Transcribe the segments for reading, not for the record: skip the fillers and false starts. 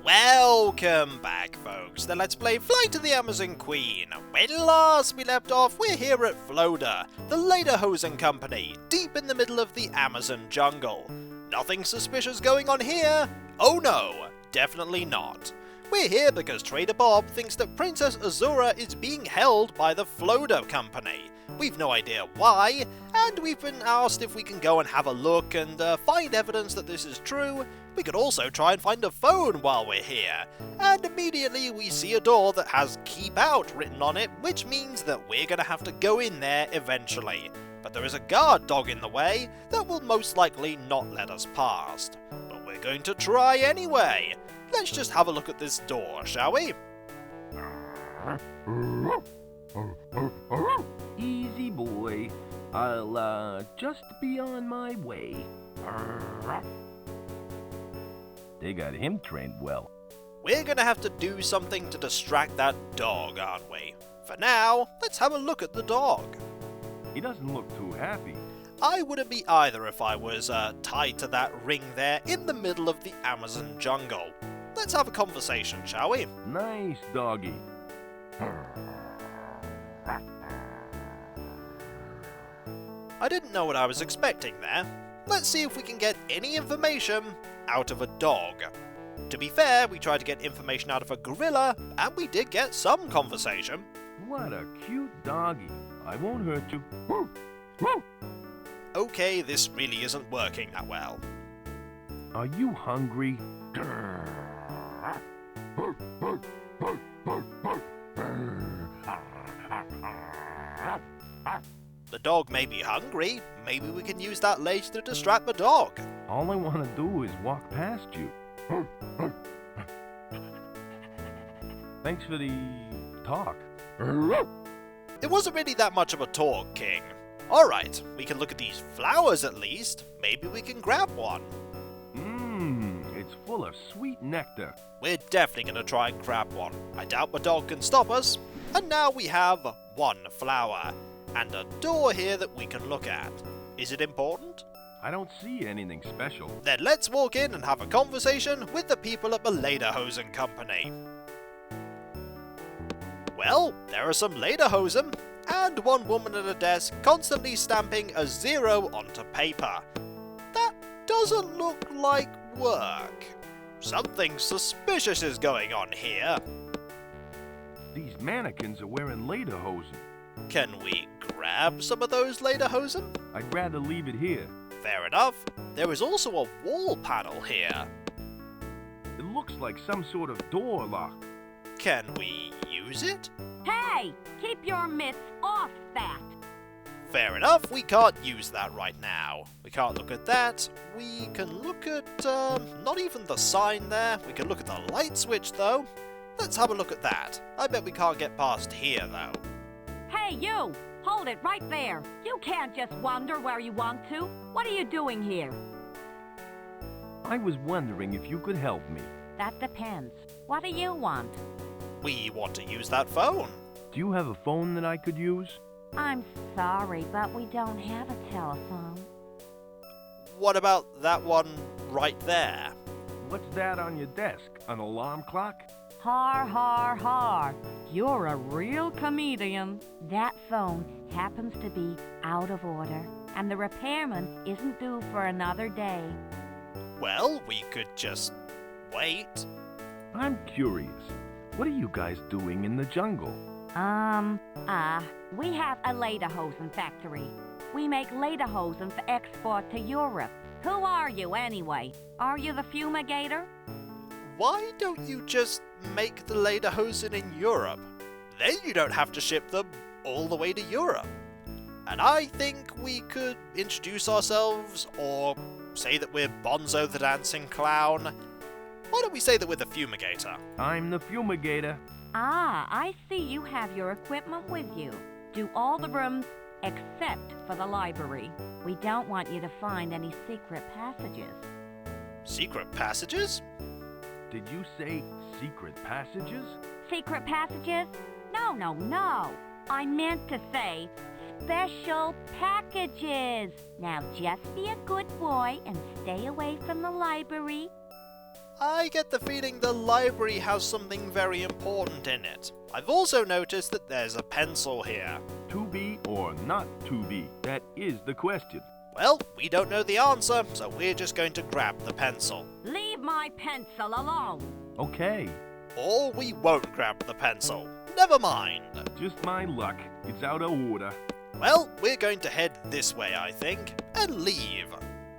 Welcome back, folks, to Let's Play Flight of the Amazon Queen. When last we left off, we're here at Floda, the Lederhosen company, deep in the middle of the Amazon jungle. Nothing suspicious going on here? Oh no, definitely not. We're here because Trader Bob thinks that Princess Azura is being held by the Floda company. We've no idea why, and we've been asked if we can go and have a look and find evidence that this is true. We could also try and find a phone while we're here. And immediately we see a door that has "Keep Out" written on it, which means that we're going to have to go in there eventually. But there is a guard dog in the way that will most likely not let us past. But we're going to try anyway. Let's just have a look at this door, shall we? Easy boy, I'll just be on my way. They got him trained well. We're gonna have to do something to distract that dog, aren't we? For now, let's have a look at the dog. He doesn't look too happy. I wouldn't be either if I was tied to that ring there in the middle of the Amazon jungle. Let's have a conversation, shall we? Nice doggy. I didn't know what I was expecting there. Let's see if we can get any information out of a dog. To be fair, we tried to get information out of a gorilla, and we did get some conversation. What a cute doggy. I won't hurt you. Okay, this really isn't working that well. Are you hungry? The dog may be hungry. Maybe we can use that later to distract the dog. All I want to do is walk past you. Thanks for the talk. It wasn't really that much of a talk, King. Alright, we can look at these flowers at least. Maybe we can grab one. It's full of sweet nectar. We're definitely going to try and grab one. I doubt the dog can stop us. And now we have one flower. And a door here that we can look at. Is it important? I don't see anything special. Then let's walk in and have a conversation with the people at the Lederhosen company. Well, there are some Lederhosen, and one woman at a desk constantly stamping a 0 onto paper. That doesn't look like work. Something suspicious is going on here. These mannequins are wearing lederhosen. Can we grab some of those Lederhosen? I'd rather leave it here. Fair enough. There is also a wall panel here. It looks like some sort of door lock. Can we use it? Hey, keep your mitts off that. Fair enough, we can't use that right now. We can't look at that. We can look at, not even the sign there. We can look at the light switch though. Let's have a look at that. I bet we can't get past here though. Hey, you! Hold it right there. You can't just wander where you want to. What are you doing here? I was wondering if you could help me. That depends. What do you want? We want to use that phone. Do you have a phone that I could use? I'm sorry, but we don't have a telephone. What about that one right there? What's that on your desk? An alarm clock? Har, har, har. You're a real comedian. That phone happens to be out of order, and the repairman isn't due for another day. Well, we could just wait. I'm curious. What are you guys doing in the jungle? We have a lederhosen factory. We make lederhosen for export to Europe. Who are you anyway? Are you the fumigator? Why don't you just make the Lederhosen in Europe? Then you don't have to ship them all the way to Europe. And I think we could introduce ourselves, or say that we're Bonzo the Dancing Clown. Why don't we say that we're the Fumigator? I'm the fumigator. Ah, I see you have your equipment with you. Do all the rooms except for the library. We don't want you to find any secret passages. Secret passages? Did you say secret passages? Secret passages? No. I meant to say special packages. Now just be a good boy and stay away from the library. I get the feeling the library has something very important in it. I've also noticed that there's a pencil here. To be or not to be? That is the question. Well, we don't know the answer, so we're just going to grab the pencil. Leave my pencil alone. Okay, Or we won't grab the pencil. Never mind. just my luck. It's out of order. Well, we're going to head this way, I think, and leave.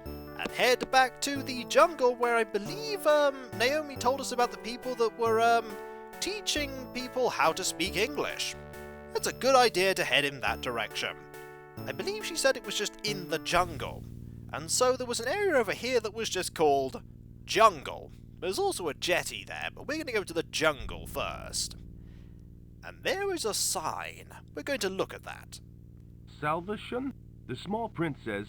And head back to the jungle where I believe Naomi told us about the people that were teaching people how to speak English. It's a good idea to head in that direction. I believe she said it was just in the jungle. And so there was an area over here that was just called Jungle. There's also a jetty there, but we're going to go to the jungle first. And there is a sign. We're going to look at that. Salvation? The small print says,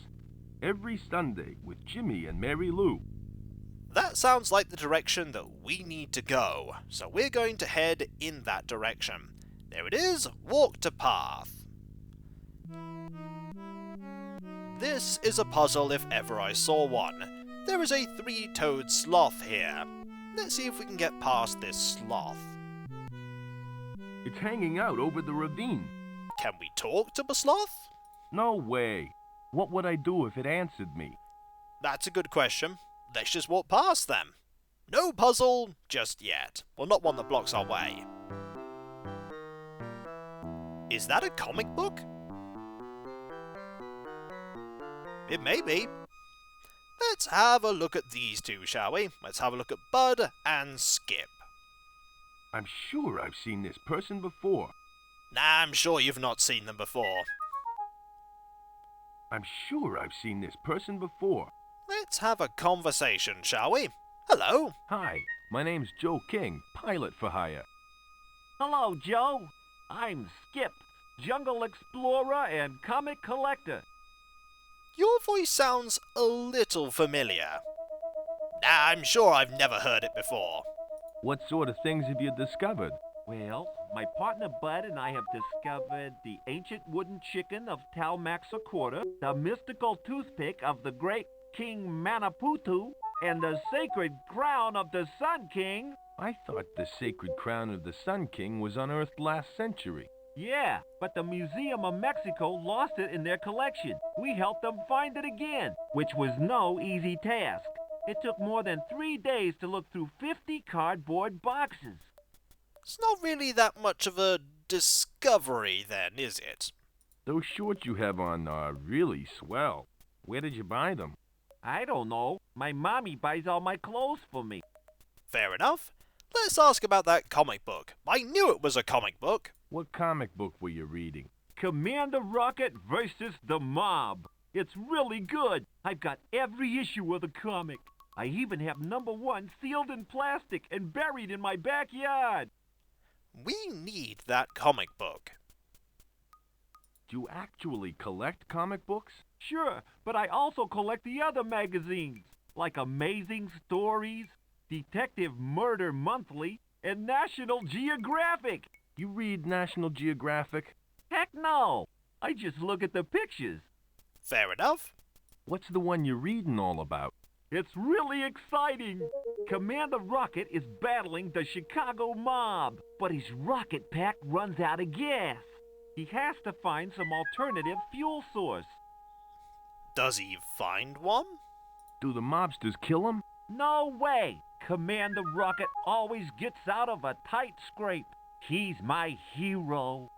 every Sunday with Jimmy and Mary Lou. That sounds like the direction that we need to go, so we're going to head in that direction. There it is, walk to path. This is a puzzle if ever I saw one. There is a three-toed sloth here. Let's see if we can get past this sloth. It's hanging out over the ravine. Can we talk to the sloth? No way. What would I do if it answered me? That's a good question. Let's just walk past them. No puzzle just yet. Well, not one that blocks our way. Is that a comic book? It may be. Let's have a look at these two, shall we? Let's have a look at Bud and Skip. I'm sure I've seen this person before. Nah, I'm sure you've not seen them before. I'm sure I've seen this person before. Let's have a conversation, shall we? Hello. Hi, my name's Joe King, pilot for hire. Hello, Joe. I'm Skip, jungle explorer and comic collector. Your voice sounds a little familiar. Nah, I'm sure I've never heard it before. What sort of things have you discovered? Well, my partner Bud and I have discovered the ancient wooden chicken of Talmaxaquarta, the mystical toothpick of the great King Manaputu, and the sacred crown of the Sun King. I thought the sacred crown of the Sun King was unearthed last century. Yeah, but the Museum of Mexico lost it in their collection. We helped them find it again, which was no easy task. It took more than 3 days to look through 50 cardboard boxes. It's not really that much of a discovery then, is it? Those shorts you have on are really swell. Where did you buy them? I don't know. My mommy buys all my clothes for me. Fair enough. Let's ask about that comic book. I knew it was a comic book. What comic book were you reading? Commander Rocket versus the Mob. It's really good. I've got every issue of the comic. I even have #1 sealed in plastic and buried in my backyard. We need that comic book. Do you actually collect comic books? Sure, but I also collect the other magazines, like Amazing Stories, Detective Murder Monthly, and National Geographic. You read National Geographic? Heck no! I just look at the pictures. Fair enough. What's the one you're reading all about? It's really exciting. Commander Rocket is battling the Chicago mob, but his rocket pack runs out of gas. He has to find some alternative fuel source. Does he find one? Do the mobsters kill him? No way! Commander Rocket always gets out of a tight scrape. He's my hero.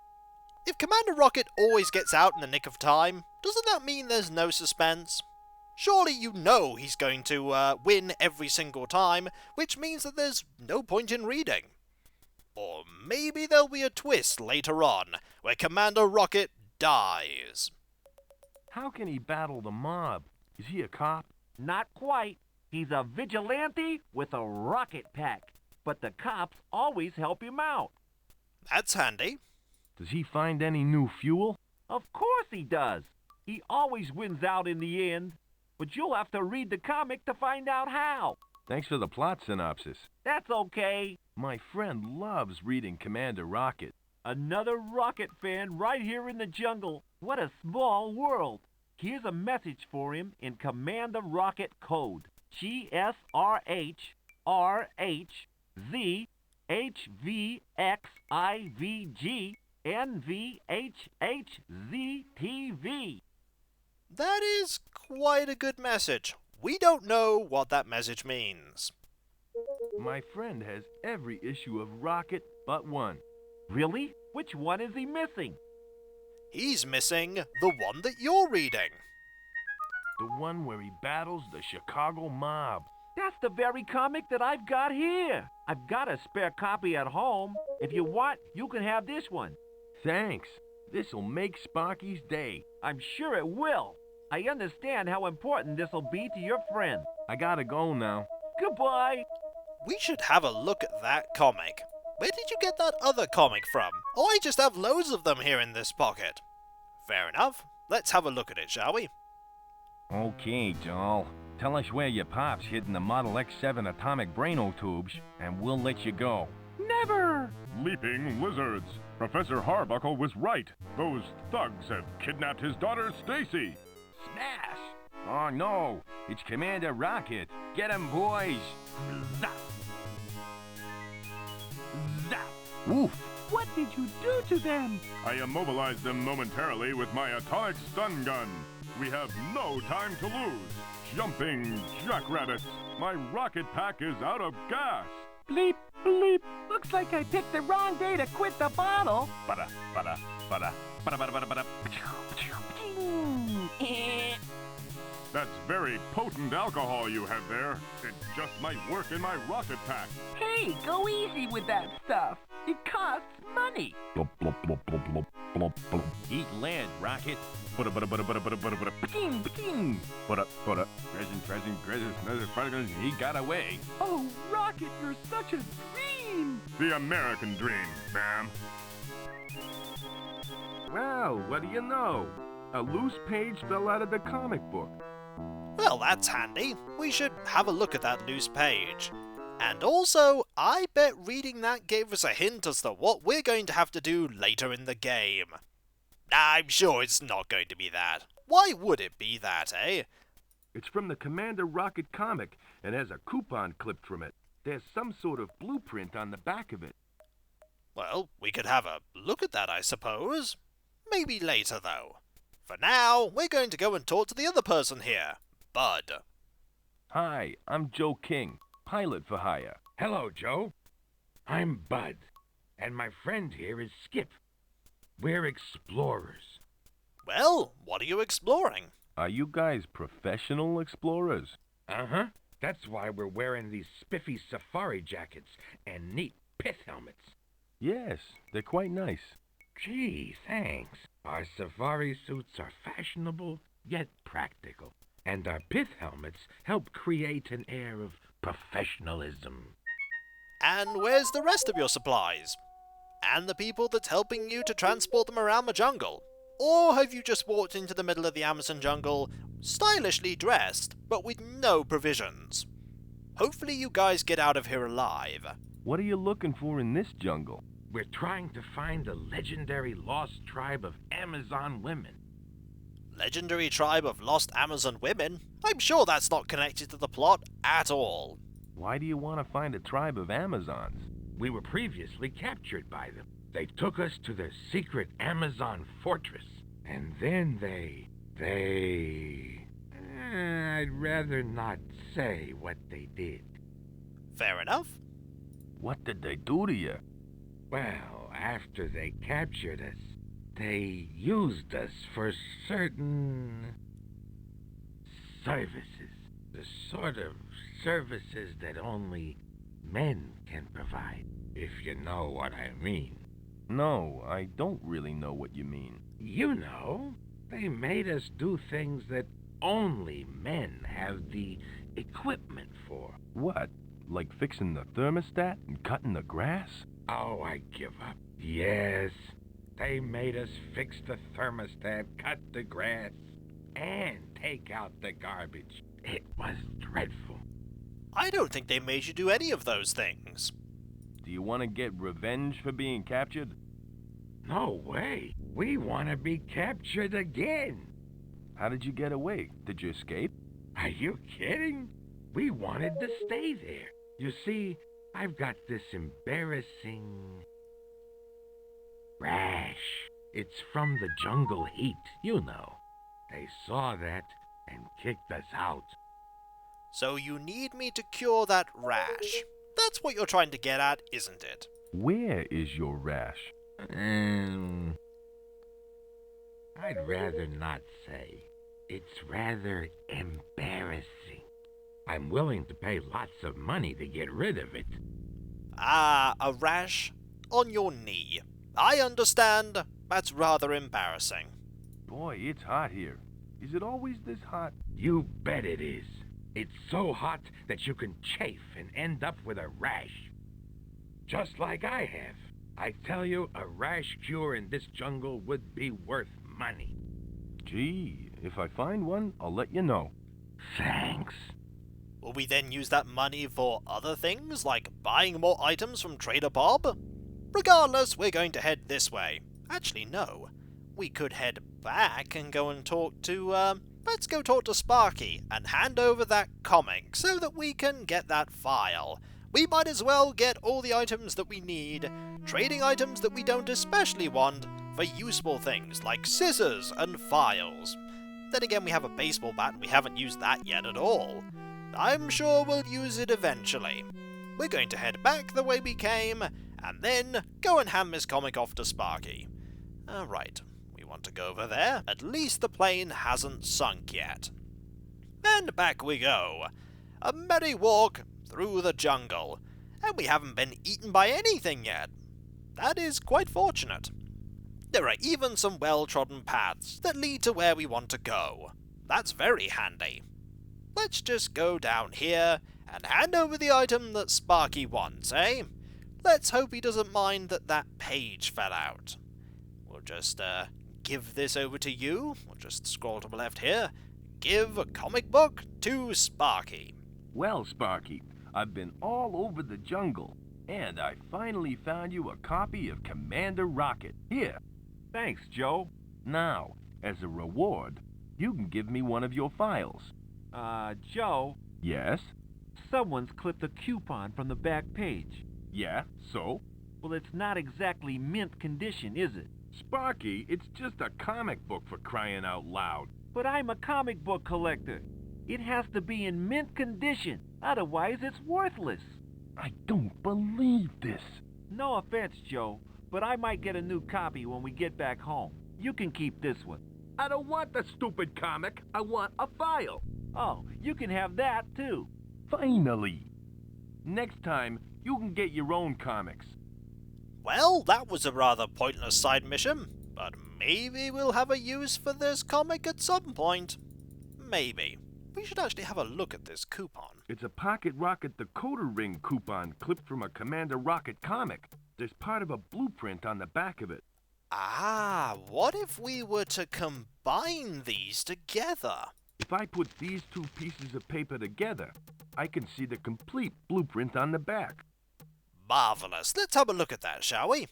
If Commander Rocket always gets out in the nick of time, doesn't that mean there's no suspense? Surely you know he's going to win every single time, which means that there's no point in reading. Or maybe there'll be a twist later on, where Commander Rocket dies. How can he battle the mob? Is he a cop? Not quite. He's a vigilante with a rocket pack, but the cops always help him out. That's handy. Does he find any new fuel? Of course he does. He always wins out in the end. But you'll have to read the comic to find out how. Thanks for the plot synopsis. That's okay. My friend loves reading Commander Rocket. Another Rocket fan right here in the jungle. What a small world. Here's a message for him in Commander Rocket code. GSRH RHZHVXIVG That is quite a good message. We don't know what that message means. My friend has every issue of Rocket but one. Really? Which one is he missing? He's missing the one that you're reading. The one where he battles the Chicago mob. That's the very comic that I've got here. I've got a spare copy at home. If you want, you can have this one. Thanks. This'll make Sparky's day. I'm sure it will. I understand how important this'll be to your friend. I gotta go now. Goodbye. We should have a look at that comic. Where did you get that other comic from? Oh, I just have loads of them here in this pocket. Fair enough. Let's have a look at it, shall we? Okay, doll. Tell us where your pop's hidden the Model X7 atomic braino tubes, and we'll let you go. Never! Leaping lizards. Professor Harbuckle was right. Those thugs have kidnapped his daughter, Stacy. Smash! Oh no, it's Commander Rocket. Get him, boys! Zap! Zap! Oof! What did you do to them? I immobilized them momentarily with my atomic stun gun. We have no time to lose. Jumping jackrabbits. My rocket pack is out of gas. Bleep, bleep. Looks like I picked the wrong day to quit the bottle. Bada, bada, bada, bada, bada, bada, bada. That's very potent alcohol you have there. It just might work in my rocket pack. Hey, go easy with that stuff. It costs money. Blop, blop, blop, blop, blop, blop, blop. Eat lead, Rocket. Bada, bada, bada, bada, bada, bada, bada. Pking, pking. Bada, bada. He got away. Oh, Rocket, you're such a dream. The American dream, ma'am. Well, what do you know? A loose page fell out of the comic book. Well, that's handy. We should have a look at that loose page. And also, I bet reading that gave us a hint as to what we're going to have to do later in the game. I'm sure it's not going to be that. Why would it be that, eh? It's from the Commander Rocket comic and has a coupon clipped from it. There's some sort of blueprint on the back of it. Well, we could have a look at that, I suppose. Maybe later, though. For now, we're going to go and talk to the other person here, Bud. Hi, I'm Joe King, pilot for hire. Hello, Joe. I'm Bud, and my friend here is Skip. We're explorers. Well, what are you exploring? Are you guys professional explorers? Uh-huh. That's why we're wearing these spiffy safari jackets and neat pith helmets. Yes, they're quite nice. Gee, thanks. Our safari suits are fashionable, yet practical. And our pith helmets help create an air of professionalism. And where's the rest of your supplies? And the people that's helping you to transport them around the jungle? Or have you just walked into the middle of the Amazon jungle, stylishly dressed, but with no provisions? Hopefully you guys get out of here alive. What are you looking for in this jungle? We're trying to find a legendary lost tribe of Amazon women. Legendary tribe of lost Amazon women? I'm sure that's not connected to the plot at all. Why do you want to find a tribe of Amazons? We were previously captured by them. They took us to their secret Amazon fortress. And then I'd rather not say what they did. Fair enough. What did they do to you? Well, after they captured us, they used us for certain services. The sort of services that only men can provide, if you know what I mean. No, I don't really know what you mean. You know, they made us do things that only men have the equipment for. What? Like fixing the thermostat and cutting the grass? Oh, I give up. Yes, they made us fix the thermostat, cut the grass, and take out the garbage. It was dreadful. I don't think they made you do any of those things. Do you want to get revenge for being captured? No way. We want to be captured again. How did you get away? Did you escape? Are you kidding? We wanted to stay there. You see, I've got this embarrassing rash. It's from the jungle heat, you know. They saw that and kicked us out. So you need me to cure that rash. That's what you're trying to get at, isn't it? Where is your rash? I'd rather not say. It's rather embarrassing. I'm willing to pay lots of money to get rid of it. Ah, a rash on your knee. I understand. That's rather embarrassing. Boy, it's hot here. Is it always this hot? You bet it is. It's so hot that you can chafe and end up with a rash. Just like I have. I tell you, a rash cure in this jungle would be worth money. Gee, if I find one, I'll let you know. Thanks. Will we then use that money for other things, like buying more items from Trader Bob? Regardless, we're going to head this way. Actually, no. We could head back and go and talk to, let's go talk to Sparky and hand over that comic so that we can get that file. We might as well get all the items that we need, trading items that we don't especially want for useful things like scissors and files. Then again, we have a baseball bat and we haven't used that yet at all. I'm sure we'll use it eventually. We're going to head back the way we came, and then go and hand this comic off to Sparky. Right, we want to go over there. At least the plane hasn't sunk yet. And back we go. A merry walk through the jungle. And we haven't been eaten by anything yet. That is quite fortunate. There are even some well-trodden paths that lead to where we want to go. That's very handy. Let's just go down here and hand over the item that Sparky wants, eh? Let's hope he doesn't mind that that page fell out. We'll just give this over to you. We'll just scroll to the left here. Give a comic book to Sparky. Well, Sparky, I've been all over the jungle, and I finally found you a copy of Commander Rocket. Here. Thanks, Joe. Now, as a reward, you can give me one of your files. Joe, Yes? someone's clipped a coupon from the back page. Yeah, so? Well, it's not exactly mint condition, is it? Sparky, it's just a comic book for crying out loud. But I'm a comic book collector. It has to be in mint condition, otherwise it's worthless. I don't believe this. No offense, Joe, but I might get a new copy when we get back home. You can keep this one. I don't want the stupid comic. I want a file. Oh, you can have that, too. Finally. Next time, you can get your own comics. Well, that was a rather pointless side mission, but maybe we'll have a use for this comic at some point. Maybe. We should actually have a look at this coupon. It's a Pocket Rocket Decoder Ring coupon clipped from a Commander Rocket comic. There's part of a blueprint on the back of it. Ah, what if we were to combine these together? If I put these two pieces of paper together, I can see the complete blueprint on the back. Marvelous. Let's have a look at that, shall we?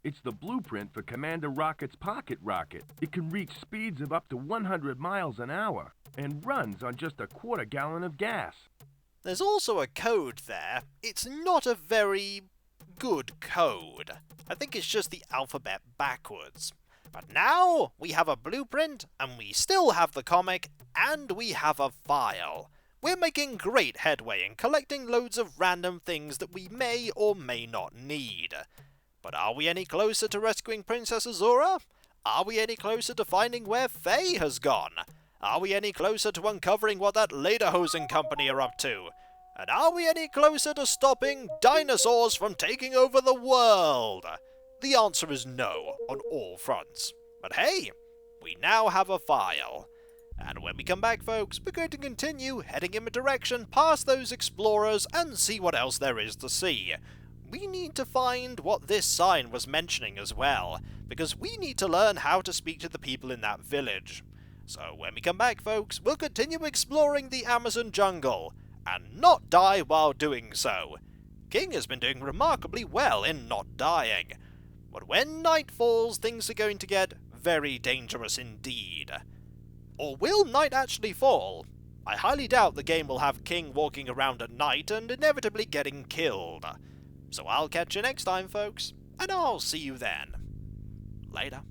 It's the blueprint for Commander Rocket's Pocket Rocket. It can reach speeds of up to 100 miles an hour and runs on just a quarter gallon of gas. There's also a code there. It's not a very good code. I think it's just the alphabet backwards. But now we have a blueprint, and we still have the comic, and we have a file. We're making great headway in collecting loads of random things that we may or may not need. But are we any closer to rescuing Princess Azura? Are we any closer to finding where Faye has gone? Are we any closer to uncovering what that Lederhosen company are up to? And are we any closer to stopping dinosaurs from taking over the world? The answer is no on all fronts. But hey, we now have a file. And when we come back, folks, we're going to continue heading in a direction past those explorers and see what else there is to see. We need to find what this sign was mentioning as well, because we need to learn how to speak to the people in that village. So when we come back, folks, we'll continue exploring the Amazon jungle, and not die while doing so. King has been doing remarkably well in not dying. But when night falls, things are going to get very dangerous indeed. Or will night actually fall? I highly doubt the game will have King walking around at night and inevitably getting killed. So I'll catch you next time, folks, and I'll see you then. Later.